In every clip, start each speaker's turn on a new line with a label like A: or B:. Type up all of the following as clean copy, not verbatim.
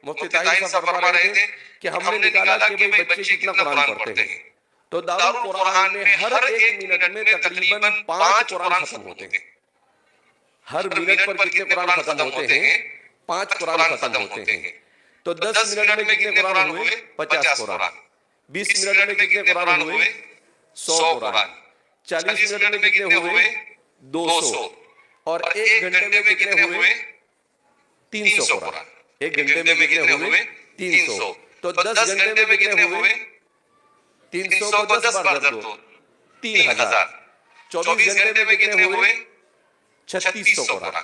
A: مفتی طاہر صاحب فرما رہے تھے کہ ہم نے نکالا کہ بھئی بچے کتنا قرآن پڑھتے ہیں، تو دارالقرآن میں ہر ایک منٹ میں تقریباً 5 قرآن ختم ہوتے ہیں. ہر منٹ پر کتنے قرآن ختم ہوتے ہیں؟ 5 قرآن ختم ہوتے ہیں. تو 10 منٹ میں کتنے قرآن ہوئے؟ 50 قرآن. 20 منٹ میں کتنے قرآن ہوئے؟ 100 قرآن. 40 منٹ میں کتنے ہوئے؟ 200. اور 1 گھنٹے میں کتنے ہوئے؟ 300 قرآن. 1 گھنٹے میں کتنے ہوئے؟ 300. تو 10 گھنٹے میں کتنے ہوئے؟ 300 کو 10 بار ضرب دو 3000. 24 گھنٹے میں کتنے ہوئے؟ 3600 قرآن.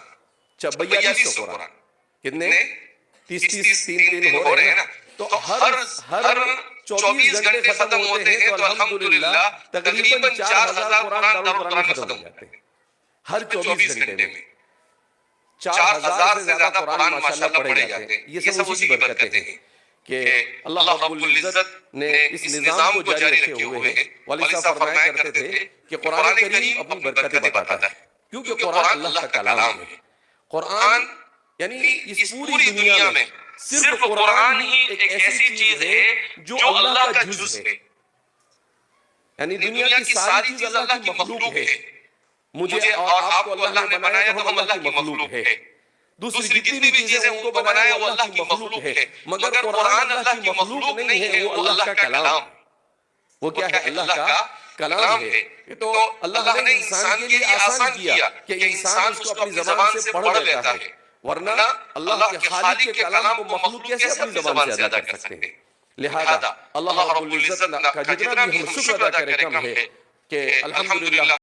A: 4200 قرآن. کتنے؟ 30 3 ہو رہے ہیں نا. تو ہر 24 گھنٹے ختم ہوتے ہیں تو الحمدللہ تقریباً 4000 قرآن دارالقرآن ختم ہو جاتے ہیں ہر 24 گھنٹے میں. 4000 سے زیادہ قرآن ماشاءاللہ پڑھے جاتے ہیں. یہ سب اسی کی برکتیں ہیں کہ اللہ رب العزت نے اس نظام کو جاری رکھے ہوئے ہیں. والد صاحب فرمایا کرتے تھے کہ قرآن کریم اپنی برکتیں بتاتا ہے کیونکہ قرآن اللہ کا کلام ہے. قرآن یعنی اس پوری دنیا میں صرف قرآن ہی ایک ایسی چیز ہے جو اللہ کا جز ہے. یعنی دنیا کی ساری چیز اللہ کی مخلوق ہے. مجھے اور آپ کو اللہ نے بنایا تو ہم اللہ کی مخلوق ہے. دوسری جتنی بھی چیزیں ان کو بنایا وہ اللہ کی مخلوق ہے. مگر قرآن اللہ کی مخلوق نہیں ہے، وہ اللہ کا کلام. وہ کیا ہے؟ اللہ کا کلام ہے. تو اللہ نے انسان کے لیے آسان کیا کہ انسان اس کو اپنی زبان سے پڑھ لیتا ہے، ورنہ اللہ کے خالق کے کلام کو مخلوق کیسے اپنی زبان سے ادا کر سکتے ہیں؟ لہذا اللہ رب العزت کا جتنا بھی ہم شکر ادا کریں کم ہے کہ الحمدللہ